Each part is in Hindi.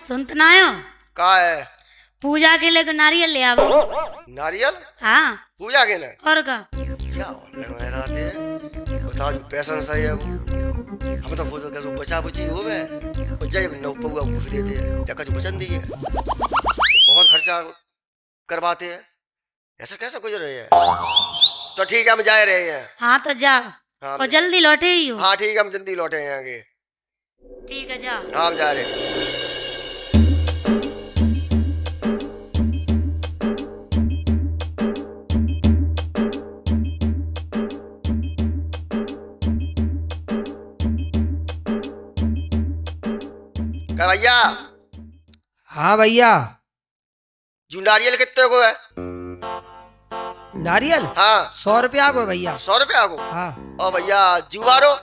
सुनत ना आयो? का है? पूजा के लिए नारियल ले आवो। नारियल? हाँ पूजा के ना? और का? क्या लगा दे बताओ जो पैसा सही है हम तो फोटो कैसे बचा बची हो गए और जय नौ पौआ घूस देते हैं जगह जो बचन दी है बहुत खर्चा करवाते हैं ऐसा कैसा गुजर रहे हैं। तो ठीक है हम जा रहे हैं। हाँ तो जाओ। हाँ, और जल्दी लौटे ही हो। हाँ ठीक है हम जल्दी लौटे हैं आगे। ठीक है जाओ। हाँ हम जा रहे हैं। क्या भैया? हाँ भैया। जो नारियल कितने को है? नारियल हाँ 100 रुपया को है भैया। 100 रुपया को? हाँ। और भैया जुवारो?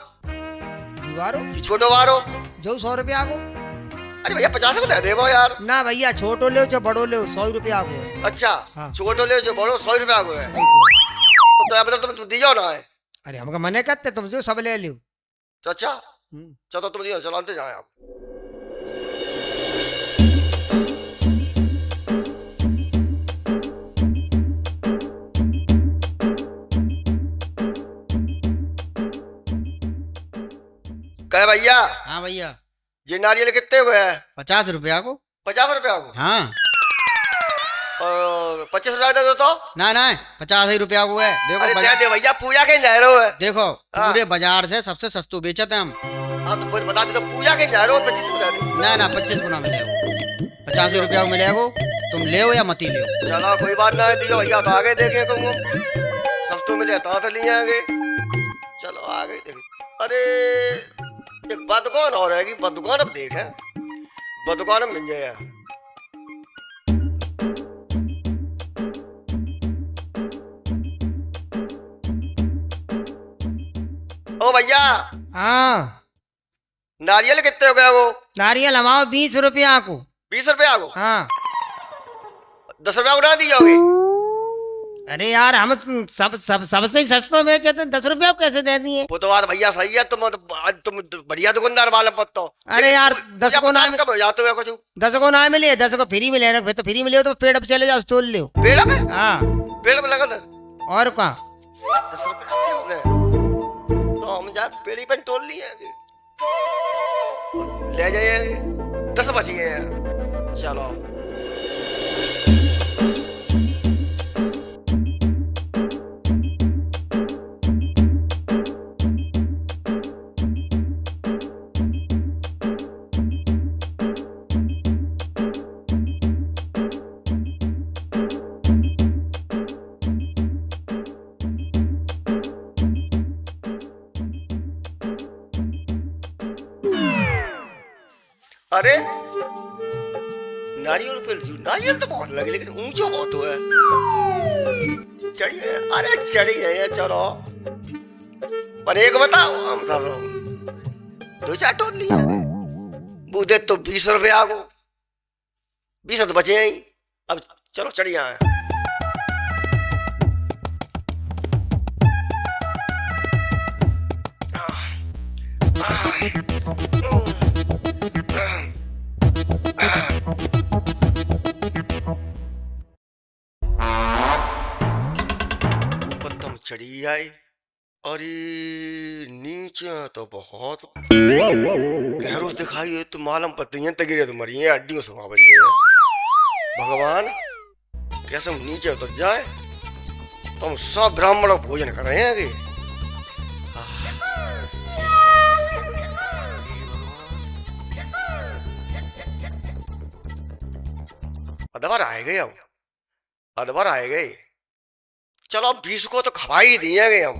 जुवारो छोटो वारो? जो 100 रुपया को। अरे भैया 50 को दे देवो यार। ना भैया छोटो ले जो बड़ो ले 100 रुपया को है। अच्छा हाँ। छोटो ले जो बड़ो 100 रुपया को है। तो मतलब तुम दी जाओ ना है। अरे हमका मने करते तुम जो सब ले लियो। तो अच्छा चलो तुम दियो चलो अंते जाए आप। कहे भैया? हाँ भैया। ये नारियल कितने को है? 50 रुपया को। 50 रुपया को? हाँ। और 25 रुपया दे दो तो? ना ना 50 ही रुपया को है। देखो अरे दे दे भैया पूजा के जा रहे हो। देखो पूरे बाजार से सबसे सस्तो बेचते हैं हम। हाँ तो बता दे तो पूजा के जा रहे हो 25 रुपया दे। ना ना 25 को ना मिलेगा 50 रुपया को मिलेगा। तुम ले या मत ही ले। चलो कोई बात ना है दियो भैया तो आगे देखे तुम सस्तो मिले तो ले आएंगे। चलो आगे देखे। अरे एक बदुकान और है कि बदुकान अब देखे बदुकान में मिल जाए। ओ भैया। हाँ। नारियल कितने हो गया वो? नारियल हमारा 20 रुपया को। 20 रुपया को? हाँ। 10 रुपया को ना दी जाओगे? अरे यार हम सबसे ही सस्तो बेचे थे 10 रुपया को कैसे दे दिए? वो तो बात भैया सही है। तुम बढ़िया दुकानदार वाले पत्तो। अरे यार 10 को ना कब हो जाते हो कुछ? 10 को ना मिले 10 को फ्री मिले फिर तो फ्री मिले तो पेड़ पे चले जाओ तोल लो। पेड़ पे? हाँ पेड़ पे लगा था। और कहाँ 10 रुपया तो हम जा पेड़ी पे तोल लिए ले जाइए 10 बच गए। चलो अरे नारियल तो बहुत लगे लेकिन ऊंचा बहुत हुआ है। चढ़िए अरे चढ़िए चलो पर एक बताओ हम सब 2-4 टोन लिया बूदे तो 20 रुपया को 20 तो बचे ही। अब चलो चढ़िया है। चढ़ी आई और नीचे तो बहुत गहरों दिखाई तो मालूम पत्तियां तगिरे तो मरी हड्डियों से बन गए। भगवान कैसे हम नीचे उतर जाए तो हम सब ब्राह्मणों भोजन कर रहे हैं। अदबर आए गए हम अदबर आए गए। चलो अब 20 को तो खवा ही दिए गए हम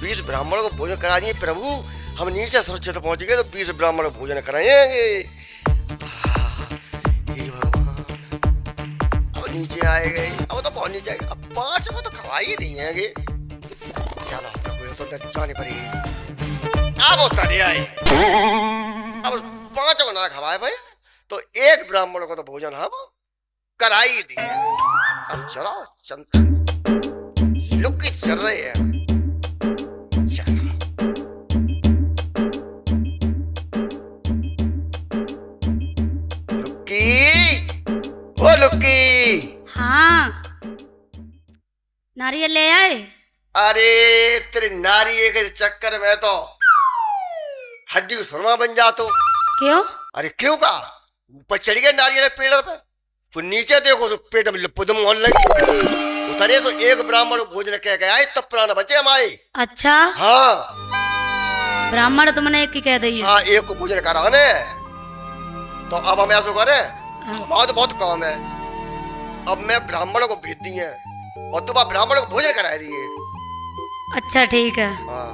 20 ब्राह्मणों को भोजन करा दिए प्रभु। हम नीचे सुरक्षित पहुंच गए तो 20 ब्राह्मणों को भोजन कराएंगे। हे भगवान अब नीचे आए गए अब तो बहुत नीचे अब 5 को तो खवा ही दिए। चलो तो जाने पड़ी अब उतर आए। अब 5 को ना खवाए भाई तो 1 ब्राह्मण को तो भोजन हम करा ही दिए। अब चलो चंद लुक चल रहे हैं। नारियल ले आए? अरे तेरे नारियल के चक्कर में तो हड्डी को सुरमा बन जा तो। क्यों? अरे क्यों का ऊपर चढ़ गया नारियल के पेड़ पे, फिर नीचे देखो तो पेट में लपुदम होने लगी। उतरे तो एक ब्राह्मण को भोजन कह के आए तब प्राण बचे हमारे। अच्छा, हाँ ब्राह्मण तुमने एक ही कह दी है। हाँ, एक को भोजन करा ने तो अब हम ऐसा करे, हमारा तो बहुत काम है। अब मैं ब्राह्मण को भेज दिए और तुम ब्राह्मण को भोजन करा दिए। अच्छा ठीक है। हाँ,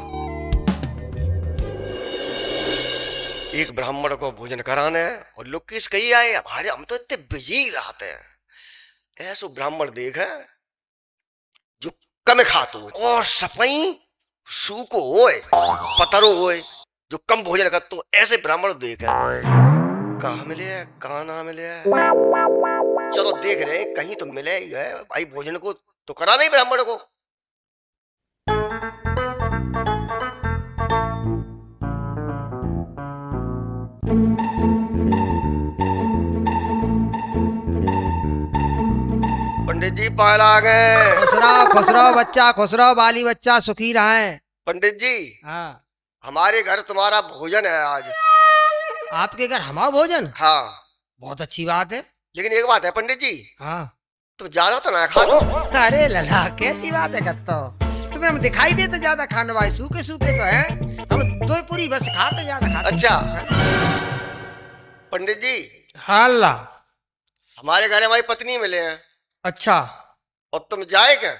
एक ब्राह्मण को भोजन कराने और लोग किस कही आए हमारे, हम तो इतने बिजी रहते हैं। ऐसो ब्राह्मण देख है जो कम खातो और सफाई सूको होए पतरो होए जो कम भोजन करतो, ऐसे ब्राह्मण देख है। कहाँ मिले है कहाँ ना मिले है, चलो देख रहे हैं कहीं तो मिले ही है भाई। भोजन को तो करा नहीं ब्राह्मण को। पंडित जी पायल आ गए। खुश रहो बच्चा, खुश रहो बाली बच्चा, सुखी रहे। पंडित जी हाँ, हमारे घर तुम्हारा भोजन है आज। आपके घर हमारा भोजन? हाँ, बहुत अच्छी बात है। लेकिन एक बात है पंडित जी, हाँ, तुम ज्यादा तो ना खा दो। अरे लला कैसी बात है करतो, तुम्हें हम दिखाई देते ज्यादा खाने वाले, सूखे सूखे तो है हम दो पूरी बस खाते, ज्यादा खाते। अच्छा पंडित जी, हाँ अल्लाह। हमारे घर हमारी पत्नी मिले हैं अच्छा, और तुम जाए क्या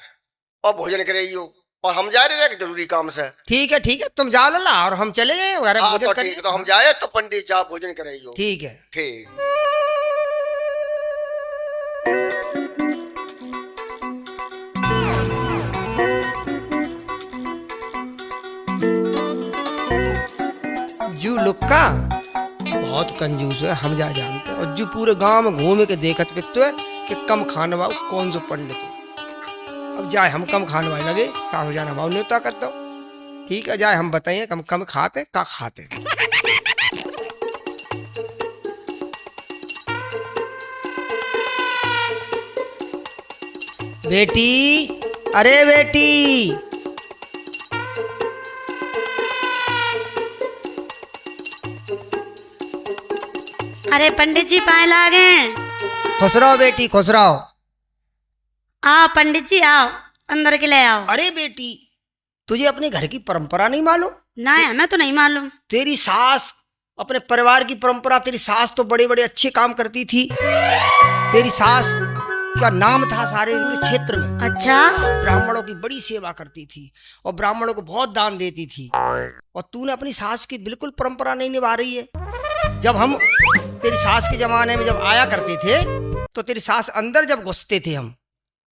और भोजन कर रही हो और हम जा रहे हैं जरूरी काम से। ठीक है, तुम जाओ लला और हम चले जाए घर हाँ भोजन तो करें। ठीक, तो हम जाए तो पंडित जा भोजन कर रही हो। ठीक है। ठीक। जू लुक्का बहुत कंजूस है, हम जा जानते हैं। और जो पूरे गांव में घूमे के देखत पित्तो है कि कम खाने वाला कौन सो पंडित है। अब जाए हम कम खाने वाले लगे का हो जाना भाव न्योता कर दो। ठीक है, जाए हम बताइए कम कम खाते का खाते। बेटी, अरे बेटी, अरे पंडित जी पाए आ गए। खुश रहो बेटी, खुश रहो। आओ पंडित जी आओ, अंदर के ले आओ। अरे बेटी, तुझे अपने घर की परंपरा नहीं मालूम? ना हमें तो नहीं मालूम। तेरी सास, अपने परिवार की परंपरा, तेरी सास तो बड़े बड़े अच्छे काम करती थी। तेरी सास का नाम था सारे पूरे क्षेत्र में। अच्छा, ब्राह्मणों की बड़ी सेवा करती थी और ब्राह्मणों को बहुत दान देती थी। और तूने अपनी सास की बिल्कुल परंपरा नहीं निभा रही है। जब हम तेरी सास के जमाने में जब आया करते थे तो तेरी सास अंदर जब घुसते थे हम,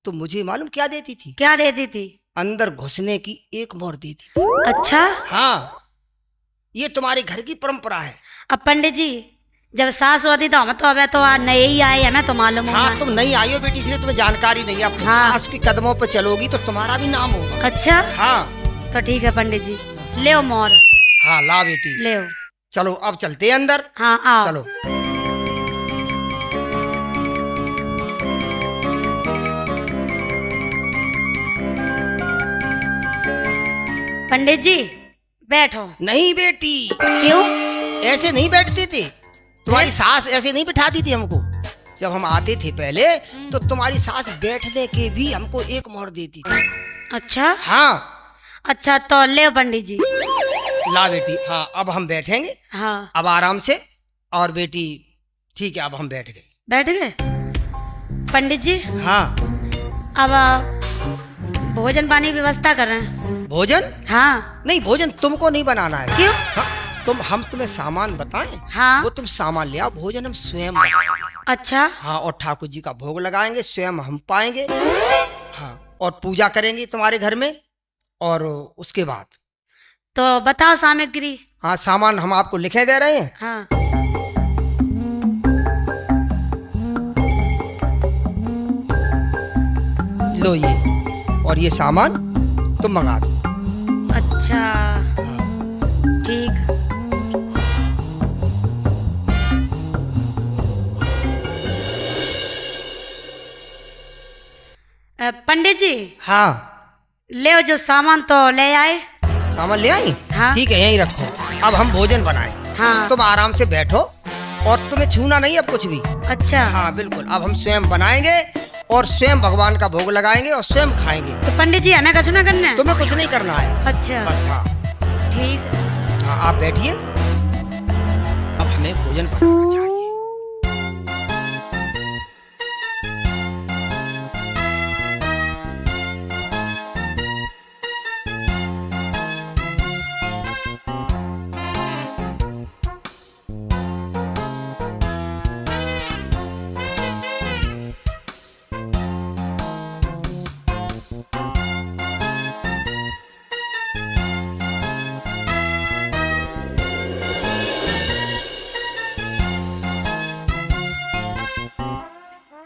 तो मुझे मालूम क्या देती थी? क्या देती थी? अंदर घुसने की एक मोहर देती थी। अच्छा, हाँ, ये तुम्हारे घर की परंपरा है। अब पंडित जी जब सास होती तो हम तो अब तो नए ही आए, हमें तो मालूम होगा। हाँ, तुम नहीं आई हो बेटी, इसलिए तुम्हें जानकारी नहीं है। अपनी हाँ। सास के कदमों पर चलोगी तो तुम्हारा भी नाम होगा। अच्छा, हाँ तो ठीक है पंडित जी, ले मोर। हाँ, ला बेटी, ले। चलो अब चलते हैं अंदर। हाँ आओ। चलो। पंडित जी बैठो। नहीं बेटी, क्यों? ऐसे नहीं बैठते थे। तुम्हारी सास ऐसे नहीं बिठाती थी हमको। जब हम आते थे पहले तो तुम्हारी सास बैठने के भी हमको एक मोहर देती थी। अच्छा, हाँ। अच्छा तो ले पंडित जी। ला बेटी, हाँ अब हम बैठेंगे। हाँ, अब आराम से। और बेटी ठीक है, अब हम बैठ गए। बैठ गए पंडित जी। हाँ, अब भोजन पानी की व्यवस्था कर रहे हैं। भोजन? हाँ। नहीं, भोजन तुमको नहीं बनाना है। क्यों? हाँ, हम तुम्हें सामान बताएं। हाँ। वो तुम सामान ले आओ, भोजन हम स्वयं बनाएंगे। अच्छा। हाँ, और ठाकुर जी का भोग लगाएंगे, स्वयं हम पाएंगे। हाँ, और पूजा करेंगे तुम्हारे घर में। और उसके बाद तो बताओ सामग्री। हाँ, सामान हम आपको लिखे दे रहे हैं। हाँ। लो ये, और ये सामान तुम मंगा दो। अच्छा ठीक। पंडित जी, हाँ, ले जो सामान तो ले आए। सामान ले आई? हाँ। ठीक है, यहीं रखो। अब हम भोजन बनाएंगे। हाँ। तुम आराम से बैठो और तुम्हें छूना नहीं अब कुछ भी। अच्छा। हाँ बिल्कुल, अब हम स्वयं बनाएंगे और स्वयं भगवान का भोग लगाएंगे और स्वयं खाएंगे। तो पंडित जी हमें कुछ ना करना है? तुम्हें कुछ नहीं करना है। अच्छा बस हाँ। ठीक है। हाँ आप बैठिए, अब हमें भोजन बनाना चाहिए।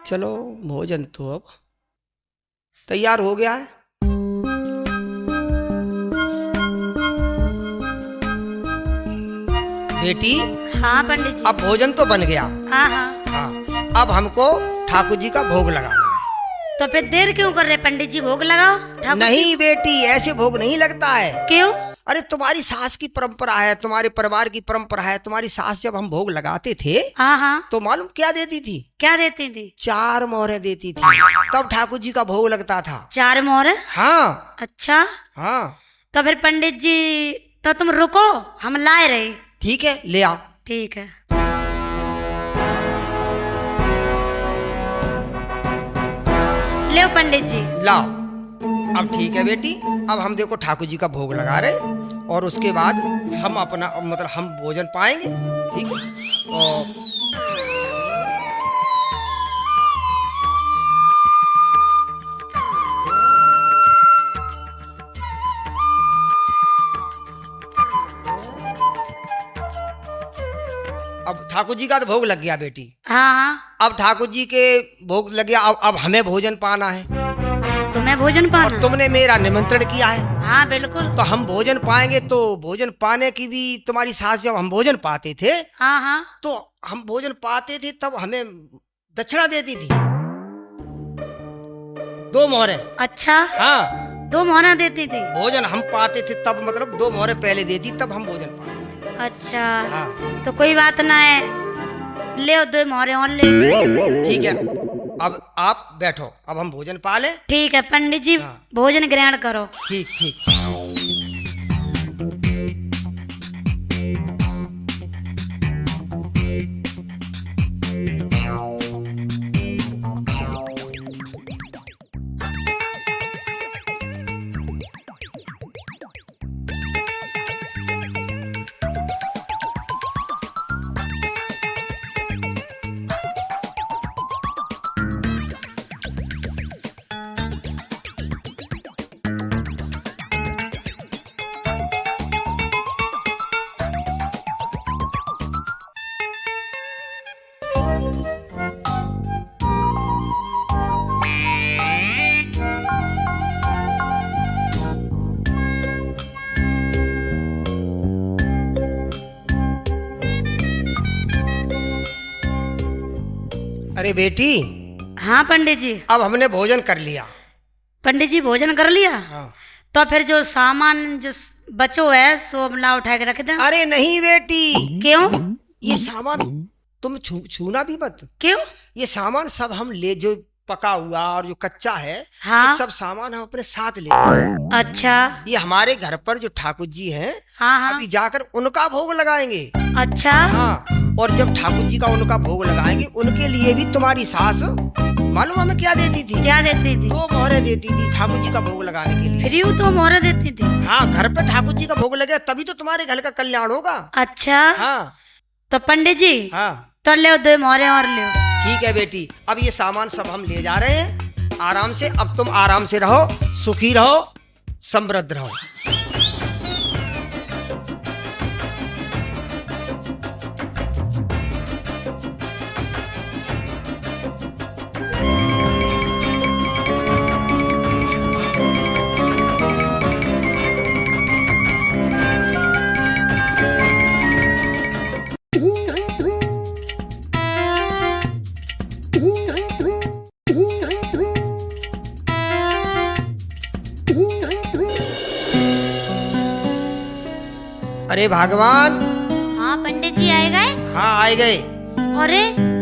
चलो भोजन तो अब तैयार हो गया है। बेटी हाँ पंडित जी। अब भोजन तो बन गया। हाँ हाँ। हाँ अब हमको ठाकुर जी का भोग लगाना है। तो फिर देर क्यों कर रहे पंडित जी? भोग लगाओ ठाकुर जी। नहीं बेटी, ऐसे भोग नहीं लगता है। क्यों? अरे तुम्हारी सास की परंपरा है, तुम्हारे परिवार की परंपरा है। तुम्हारी सास जब हम भोग लगाते थे हाँ हाँ। तो मालूम क्या देती थी? क्या देती थी? 4 मोहरें देती थी, तब ठाकुर जी का भोग लगता था। 4 मोहर? हाँ अच्छा। हाँ तो फिर पंडित जी तो तुम रुको, हम लाए रहे। ठीक है, ले आओ। ठीक है। ले पंडित जी। लाओ। अब ठीक है बेटी, अब हम देखो ठाकुर जी का भोग लगा रहे और उसके बाद हम अपना मतलब हम भोजन पाएंगे। ठीक है। और अब ठाकुर जी का तो भोग लग गया बेटी। हाँ हाँ। अब ठाकुर जी के भोग लग गया, अब हमें भोजन पाना है। तुम्हें भोजन पाना? और तुमने मेरा निमंत्रण किया है। हाँ बिल्कुल। तो हम भोजन पाएंगे, तो भोजन पाने की भी तुम्हारी सास जब हम भोजन पाते थे हाँ हाँ। तो हम भोजन पाते थे तब हमें दक्षिणा देती थी 2 मोहरें। अच्छा। हाँ 2 मोहरा देती थी? भोजन हम पाते थे तब मतलब 2 मोहरें पहले देती, तब हम भोजन पाते थे। अच्छा। हाँ तो कोई बात ना है, ले 2 मोहरे और ले। ठीक है, अब आप बैठो, अब हम भोजन पा लें। ठीक है पंडित जी। हाँ। भोजन ग्रहण करो। ठीक ठीक। अरे बेटी, हाँ पंडित जी। अब हमने भोजन कर लिया। पंडित जी भोजन कर लिया? हाँ। तो फिर जो सामान जो बचो है सो ला उठा के रख दे। अरे नहीं बेटी, क्यों? ये सामान तुम छूना भी मत। क्यों? ये सामान सब हम ले, जो पका हुआ और जो कच्चा है, हाँ। ये सब सामान हम अपने साथ ले जाएंगे। अच्छा। ये हमारे घर पर जो ठाकुर जी हैं, हाँ हाँ। अभी जाकर उनका भोग लगाएंगे। अच्छा। हाँ, और जब ठाकुर जी का उनका भोग लगाएंगे, उनके लिए भी तुम्हारी सास मालूम हमें क्या देती थी? क्या देती थी? 2 मोहरें देती थी ठाकुर जी का भोग लगाने के लिए। फ्री 2 मोहरे देती थी? हाँ, घर पे ठाकुर जी का भोग लगे तभी तो तुम्हारे घर का कल्याण होगा। अच्छा। हाँ तो पंडित जी हाँ तो ले 2 मोहरे और ले। ठीक है बेटी, अब ये सामान सब हम ले जा रहे हैं आराम से। अब तुम आराम से रहो, सुखी रहो, समृद्ध रहो। अरे भगवान, हाँ पंडित जी आए गए। हाँ आए गए। अरे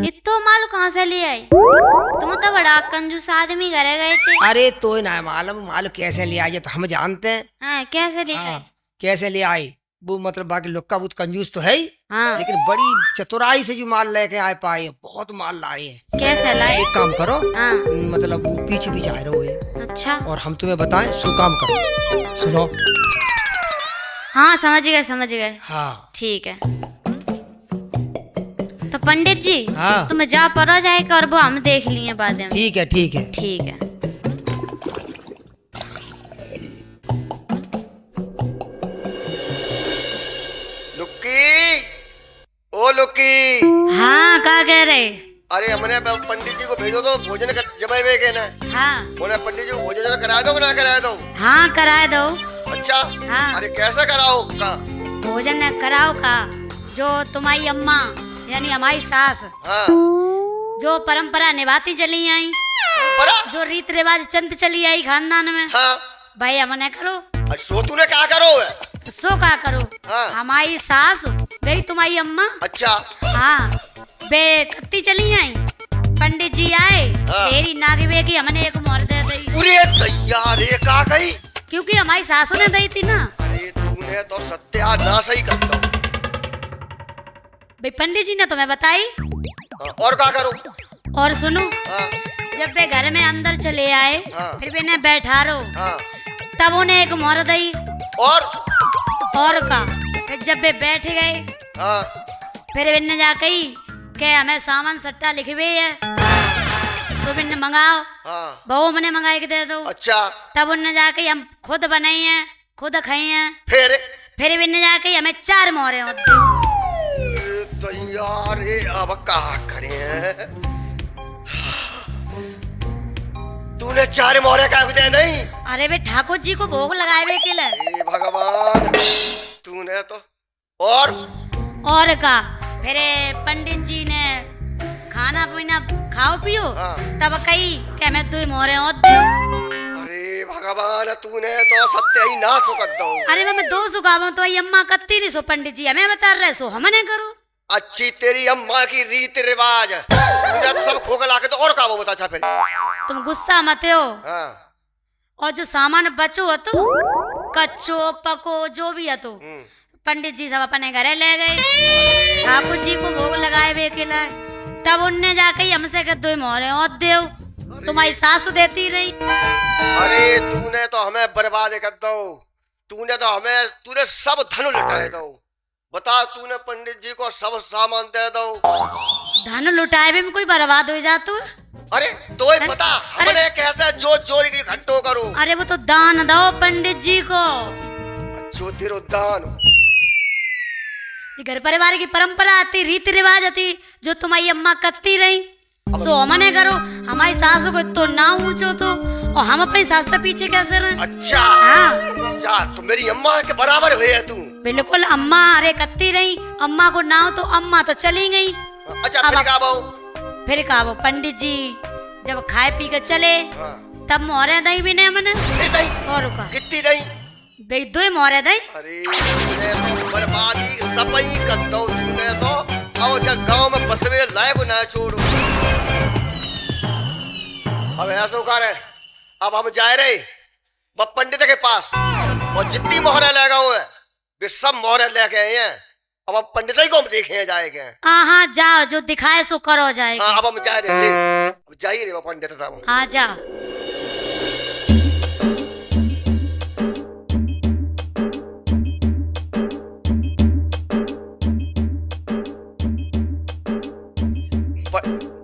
इतो माल कहाँ से ले आई? तुम तो बड़ा कंजूस आदमी घरे गए थे। अरे तो ना मालूम मालूम कैसे ले आए तो हम जानते हैं। हाँ कैसे ले आए? हाँ, कैसे ले आए वो मतलब बाकी लुक्का बहुत कंजूस तो है ही, हाँ लेकिन बड़ी चतुराई से जो माल लेके आए पाए, बहुत माल लाए हैं। कैसे लाए? एक काम करो, हाँ मतलब वो पीछे पीछे आए रहो ये, अच्छा और हम तुम्हें बताएं सो काम करो। सुनो। हाँ समझ गए समझ गए। हाँ ठीक है तो पंडित जी हाँ तुम जा परो जाएगा और वो हम देख लिए बाद में। ठीक है ठीक है। ठीक है। लुक्की, ओ लुक्की। हाँ का कह रहे? अरे हमने पंडित जी को भेजो तो भोजन कर जमाई में के ना। हाँ उन्हें पंडित जी को भोजन करा दो कि ना करा दो? हाँ कराए दो। अच्छा। हाँ। अरे कैसे कराओ का? भोजन कराओ का जो तुम्हारी अम्मा यानी हमारी सास हाँ। जो परंपरा निभाती चली आई, बड़ा। जो रीत रिवाज चंद चली आई खानदान में, हाँ। भाई हमने करो। अरे सो तूने क्या करो है? सो का करो। हाँ। हमारी सास भाई तुम्हारी अम्मा, अच्छा। हाँ बे कत्ती चली आई, पंडित जी आए, हाँ। तेरी नागवे की हमने एक मोहर दे दी, पूरे तैयार ये का गई? क्योंकि हमारी सासू ने दी थी ना। अरे तूने तो सत्यानाश ही कर दो। भाई पंडित जी ने तुम्हें बताई। हाँ, और क्या करो? और सुनो, हाँ। जब वे घर में अंदर चले आए, हाँ। फिर वे ने बैठा रो, हाँ। तब उन्हें एक मोहर दी। और का फिर जब वे बैठ गए, हाँ। फिर वे जा कही के हमें सामान सट्टा लिखवे है तो बिन मंगाओ, हाँ। बहू मैंने मंगाए के दे दो। अच्छा। तब उनने जाके हम खुद बनाई हैं, खुद खाई हैं। फिर बिन जाके हमें 4 मोहरे होते। तो यार ये अब कहा करे हैं? तूने 4 मोहरे का दे नहीं? अरे वे ठाकुर जी को भोग लगाए के लिए। हे भगवान, तूने तो और का फिर पंडित जी ने खाना पीना खाओ पियो। हाँ। तब कही कि मैं 2 मोहरे और दो। अरे भगवान, तूने तो सत्य ही नाश कर दो। अरे मैं 2 सुखावा तो आई अम्मा कत्ती नहीं सो, पंडित जी हमें बता रहे सो हमने करो। अच्छी तेरी अम्मा की रीत रिवाज, तूने तो सब खोखला के तो और का वो बता। अच्छा फिर तुम गुस्सा मत हो। हाँ। और जो सामान बचो हो तो कच्चो पको जो भी है तो पंडित जी सब अपने घरे ले गए, ठाकुर जी को भोग लगाए वे के लिए। तब उनने जाके हमसे के 2 मोहरे और देव, तुम्हारी सासू देती रही। अरे तूने तो हमें बर्बाद कर दो। तूने सब धन लुटाए दो। बता, तूने पंडित जी को सब सामान दे दो। धन लुटाए में कोई बर्बाद हो जातो। अरे तो ही बता हमने कैसे जो चोरी की घंटों करो। अरे वो तो दान दो पंडित जी को। जो तेरो दान, ये घर परिवार की परंपरा आती, रीति रिवाज आती, जो तुम्हारी अम्मा करती रही सो हमने करो। हमारी सासू को तो ना ऊंचो तो, और हम अपनी सास के पीछे कैसे रहे? अच्छा। हाँ जा, तू मेरी अम्मा के बराबर हुए है तू। बिल्कुल, अम्मा अरे करती रही, अम्मा को ना हो तो अम्मा तो चली गई। अच्छा अब फिर क्या बहु? फिर कहा वो पंडित जी जब खाए पी कर चले, हाँ। तब मोहरे दही भी ने हमने। और का कितनी दई? भाई 2 मोहरे दही। अरे तूने तो बर्बादी सब ही कर दो। तूने तो अब जब गांव में बसवे लायक ना छोड़ो। अब ऐसा कर है, अब हम जा रहे पंडित के पास, और जितनी मोहरे लेगा हुए वे सब मोहरे लेके आए हैं। अब पंडित ही को हम देखे जाएंगे। हाँ जाओ, जो दिखाए सो करो जाए। हाँ अब हम जा रहे, अब जा ही रहे पंडित साहब। हाँ जाओ।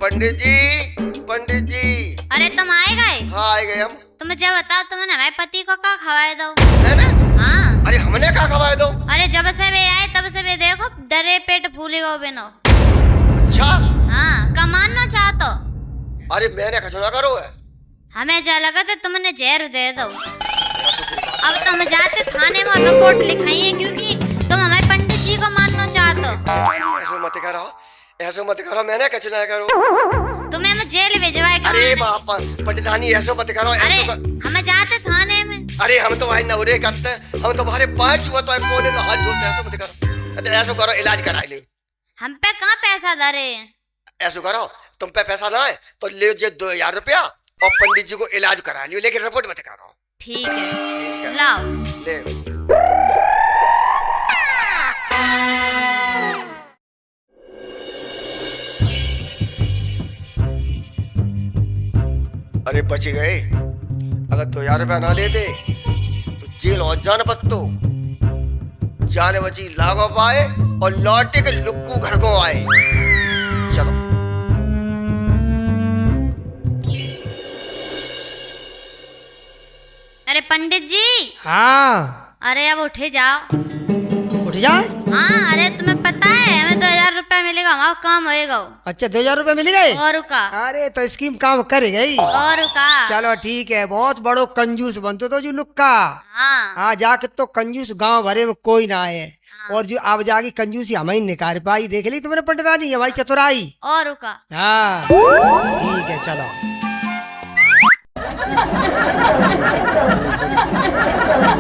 पंडित जी। अरे तुम आए गए? हाँ आए गए हम। तुम मुझे बताओ, तुमने हमारे पति को क्या खवाए दो? है ना? हाँ। अरे हमने क्या खवाए दो? अरे जब से वे आए तब से वे देखो डरे पेट फूले गो बिनो। अच्छा। हाँ कमानो चाहतो? अरे मैंने कुछ ना करो है। हमें जा लगा तो तुमने जहर दे दो। अब तुम जाते थाने में रिपोर्ट लिखाइए, क्योंकि तुम हमारे पंडित जी को मारना चाहते। ऐसे मत करो, मैंने कुछ ना करो। तुम्हें हम जेल भिजवाएगा। अरे वापस पंडितानी ऐसे मत करो। अरे हमें जाते थाने में। अरे हम तो भाई नवरे करते हैं, हम तो तुम्हारे पाँच हुआ तो कोने में हाथ जोड़ते हैं, तो कर तो ऐसा करो इलाज करा ले। हम पे कहाँ पैसा धरे? ऐसा करो तुम पे पैसा ना है तो ले जे 2000 रुपया और पंडित जी को इलाज करा लियो, लेकिन रिपोर्ट मत करो। ठीक है लाओ। ले अरे बच गए, अगर 2000 रुपया ना दे दे तो जेल और जान पत्तो जाने बची लागो पाए और लौटे के लुक्कू घर को आए। चलो अरे पंडित जी, हाँ अरे अब उठे जाओ। उठ जाए। हाँ अरे तुम्हें पता है हमें 2000 रुपया मिलेगा, हमारा काम होएगा। अच्छा 2000 रुपये मिल गए। और का अरे तो स्कीम काम कर गई। और का चलो ठीक है, बहुत बड़ो कंजूस बनते तो जो लुक्का। हाँ हाँ जाके तो कंजूस गांव भरे में कोई ना आए। और जो अब जाके कंजूसी हमें निकाल पाई, देख ली तुमने पंडितानी हमारी चतुराई। और का हाँ ठीक है चलो।